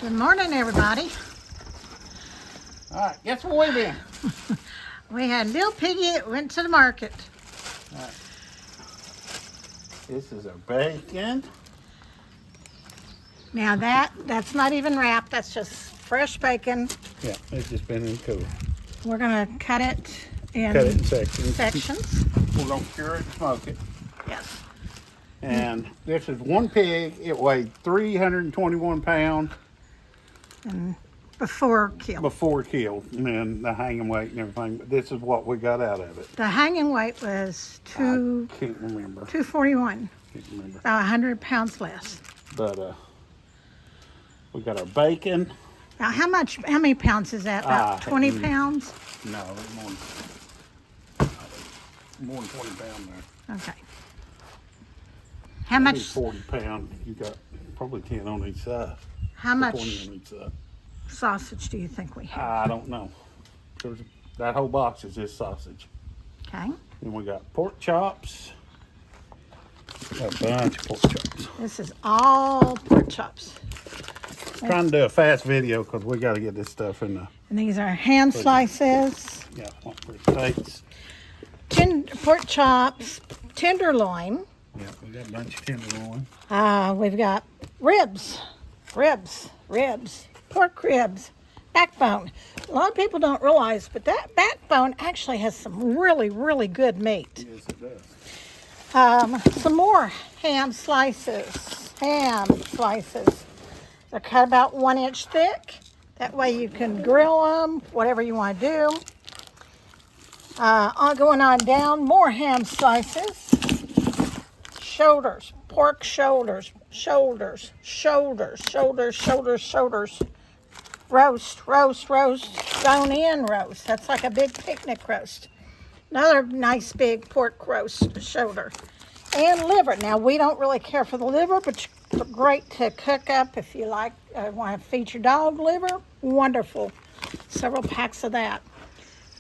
Good morning, everybody. All right, guess where we been? We had little Piggy that went to the market. All right. This is our bacon. Now that's not even wrapped. That's just fresh bacon. Yeah, it's just been in the cooler. We're gonna cut it in sections. We're gonna cure it and smoke it. Yes. And this is one pig. It weighed 321 pounds And before killed. before killed, and then the hanging weight and everything. But this is what we got out of it. The hanging weight was I can't remember. 241. Can't remember. About 100 pounds less. But we got our bacon. Now, how many pounds is that? About 20 pounds? No, more than 20 pounds there. Okay. How Maybe much? 40 pounds. You got probably 10 on each side. How 20 much on each side. sausage do you think we have? I don't know. That whole box is just sausage. Okay. Then we got pork chops. Got a bunch of pork chops. This is all pork chops. Trying to do a fast video because we got to get this stuff in the. And these are hand slices, Yeah, one for steaks. pork chops, tenderloin. Yeah, we got a bunch of tenderloin. We've got ribs, pork ribs, backbone. A lot of people don't realize, but that backbone actually has some really, really good meat. Yes, it does. Some more ham slices. They're cut about 1 inch thick. That way you can grill them, whatever you want to do. Going on down, more ham slices. Shoulders, pork shoulders. Roast, bone-in roast. That's like a big picnic roast. Another nice big pork roast shoulder. And liver. Now, we don't really care for the liver, but it's great to cook up if you like, want to feed your dog liver. Wonderful. Several packs of that.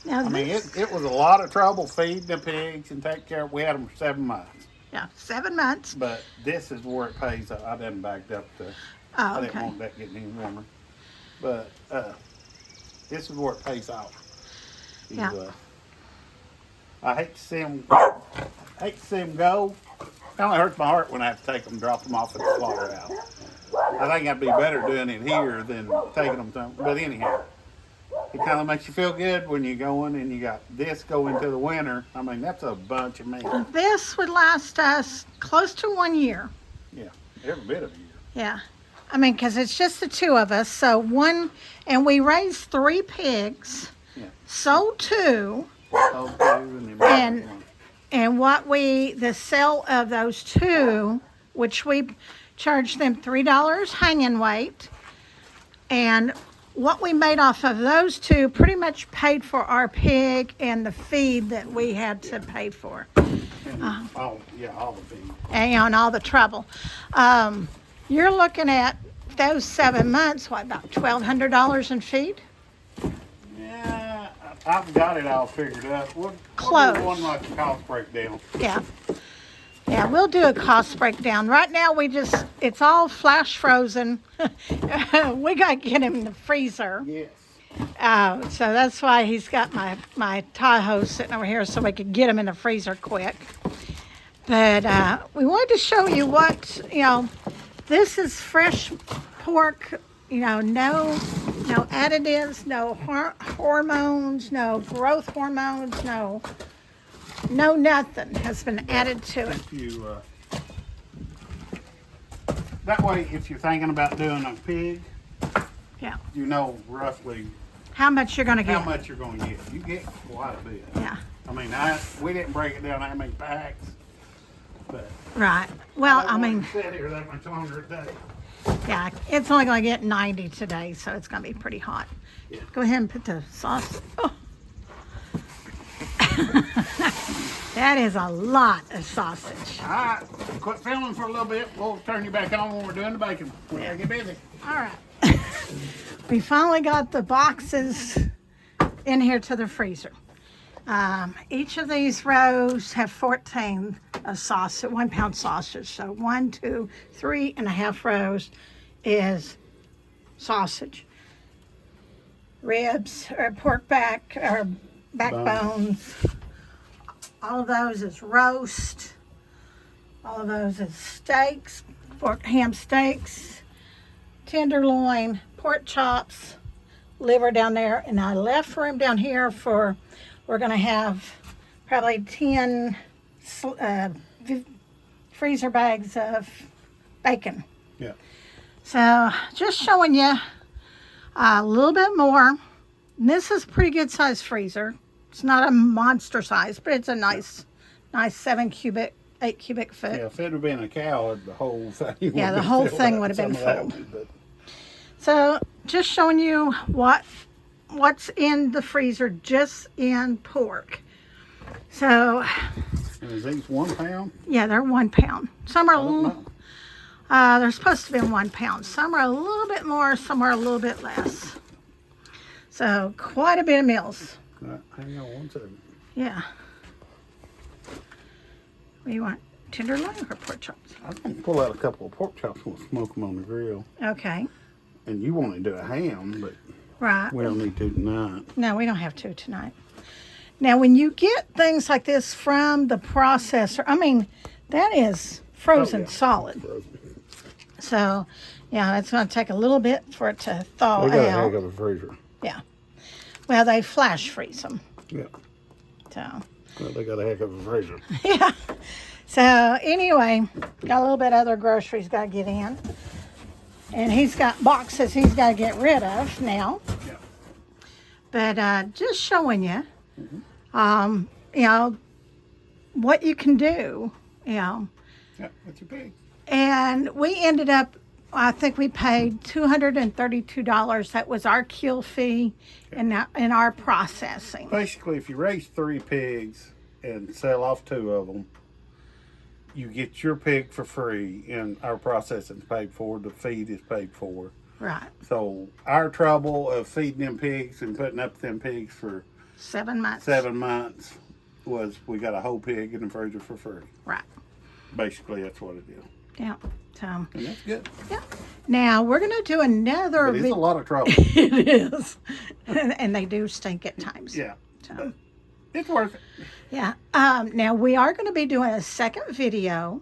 Now, I mean, it was a lot of trouble feeding the pigs and taking care of. We had them for 7 months. Yeah, 7 months. But this is where it pays. I didn't back up to. I didn't want that getting any warmer. But this is where it pays off. Yeah. I hate to see them. Go. It only hurts my heart when I have to take them, and drop them off at the slaughterhouse. I think I'd be better doing it here than taking them to. But anyhow, it kind of makes you feel good when you're going and you got this going into the winter. I mean, that's a bunch of meat. This would last us close to 1 year. Yeah, every bit of a year. Yeah. I mean, because it's just the two of us. So and we raised 3 pigs. Yeah. Sold 2. Sold 2 and then And the sale of those 2, which we charged them $3 hanging weight, and what we made off of those 2 pretty much paid for our pig and the feed that we had to pay for. all the feed. And all the trouble. You're looking at those 7 months, what, about $1,200 in feed? Yeah, I've got it all figured out. We'll Close. do one like cost breakdown. Yeah. Yeah, we'll do a cost breakdown. Right now, it's all flash frozen. We got to get him in the freezer. Yes. So that's why he's got my Tahoe sitting over here so we could get him in the freezer quick. But we wanted to show you this is fresh pork, no additives, no hormones, no growth hormones, no nothing has been added to it. That way, if you're thinking about doing a pig, Yeah. you know roughly How much you're going to how get. much you're going to get. You get quite a bit. Yeah. I mean, we didn't break it down how many packs, but Right. Well, I don't mean, want to sit here that much longer a day. yeah, it's only going to get 90 today, so it's going to be pretty hot. Yeah. Go ahead and put the sauce. Oh. That is a lot of sausage. All right, quit filming for a little bit. We'll turn you back on when we're doing the bacon. We gotta get busy. All right. We finally got the boxes in here to the freezer. Each of these rows have 14 sausage, 1 pound sausage. So 1, 2, 3.5 rows is sausage, ribs, or pork back, or backbones. All of those is roast. All of those is steaks, pork ham steaks, tenderloin, pork chops, liver down there. And I left room down here for, we're going to have probably 10 freezer bags of bacon. Yeah. So just showing you a little bit more. And this is a pretty good size freezer. It's not a monster size, but it's a nice 8 cubic foot. Yeah, if it had been a cow, the whole thing. Yeah, the whole thing would have been filled. So just showing you what's in the freezer, just in pork. So. And is these 1 pound? Yeah, they're 1 pound. Some are a I don't little. know. They're supposed to be 1 pound. Some are a little bit more, some are a little bit less. So quite a bit of meals. Hang on 1 second. Yeah. What do you want? Tenderloin or pork chops? I'm going to pull out a couple of pork chops and smoke them on the grill. Okay. And you want to do a ham, but Right. we don't need to tonight. No, we don't have to tonight. Now, when you get things like this from the processor, I mean, that is frozen solid. Frozen. So, yeah, it's going to take a little bit for it to thaw They got a out. heck of a freezer. Yeah. Well, they flash freeze them. Yeah. So, Well, they got a heck of a freezer. yeah. So, anyway, got a little bit other groceries got to get in. And he's got boxes he's got to get rid of now. Yeah. But just showing you, you know, what you can do, you know. Yeah, that's a pig. And we ended up, I think we paid $232. That was our kill fee in our processing. Basically, if you raise 3 pigs and sell off 2 of them, you get your pig for free, and our processing's paid for. The feed is paid for. Right. So our trouble of feeding them pigs and putting up them pigs for 7 months. 7 months was we got a whole pig in the freezer for free. Right. Basically, that's what it is. Yeah. So, And that's good. yeah. Now, we're going to do another But it's a lot of trouble. It is. And they do stink at times. Yeah. So. But it's worth it. Yeah. Now, we are going to be doing a second video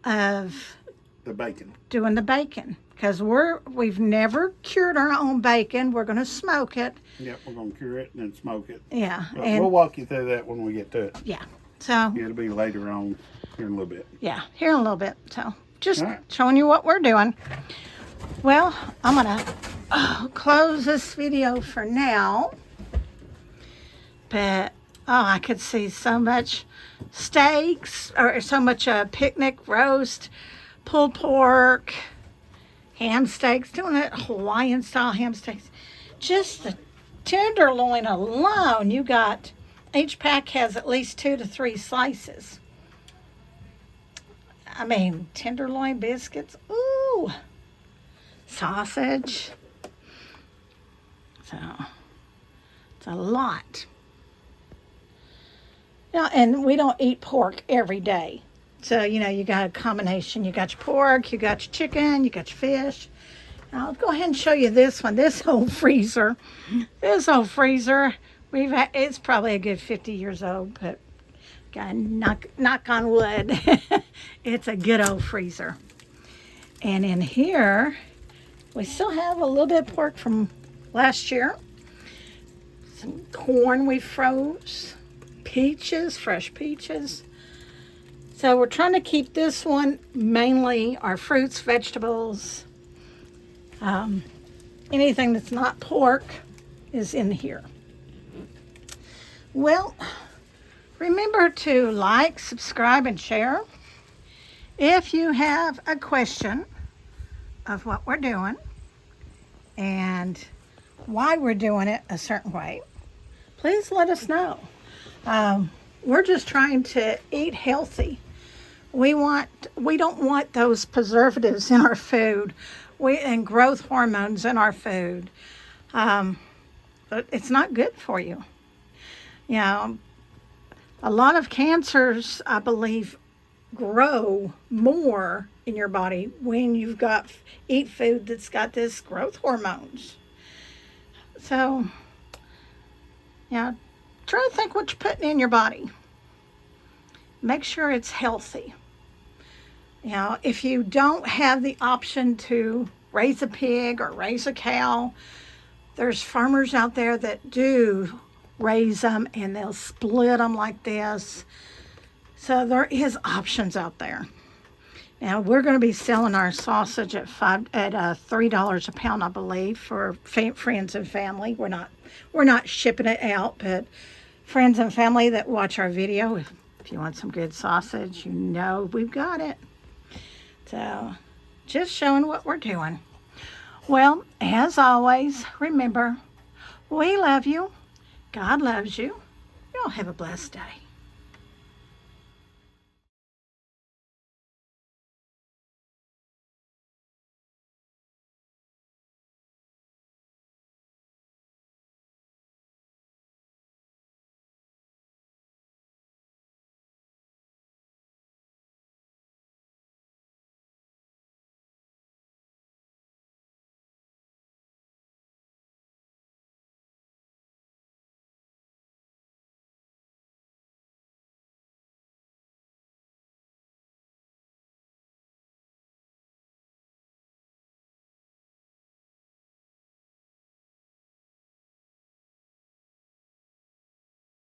of The bacon. doing the bacon. Because we've never cured our own bacon. We're going to smoke it. Yep, we're going to cure it and then smoke it. Yeah. But And we'll walk you through that when we get to it. yeah. So, It'll be later on here in a little bit. yeah, here in a little bit. So, just All right. showing you what we're doing. Well, I'm going to close this video for now. But, oh, I could see so much steaks, or so much picnic roast, pulled pork, ham steaks, doing it Hawaiian style ham steaks. Just the tenderloin alone, you got, each pack has at least 2 to 3 slices. I mean, tenderloin biscuits, ooh, sausage. So, it's a lot. Now, and we don't eat pork every day. So, you know, you got a combination. You got your pork, you got your chicken, you got your fish. Now, I'll go ahead and show you this one. This old freezer. This old freezer. It's probably a good 50 years old, but gotta knock on wood. It's a good old freezer. And in here, we still have a little bit of pork from last year. Some corn we froze. Peaches, fresh peaches. So we're trying to keep this one mainly our fruits, vegetables. Anything that's not pork is in here. Well, remember to like, subscribe, and share. If you have a question of what we're doing and why we're doing it a certain way, please let us know. We're just trying to eat healthy. We don't want those preservatives in our food and growth hormones in our food. It's not good for you. You know, a lot of cancers, I believe, grow more in your body when you've got eat food that's got this growth hormones. So, yeah, try to think what you're putting in your body. Make sure it's healthy. You know, if you don't have the option to raise a pig or raise a cow, there's farmers out there that do raise them and they'll split them like this. So there is options out there. Now we're going to be selling our sausage at $3 a pound, I believe, for friends and family. We're not shipping it out, but friends and family that watch our video, if you want some good sausage, you know we've got it. So just showing what we're doing. Well, as always, remember, we love you. God loves you. Y'all have a blessed day.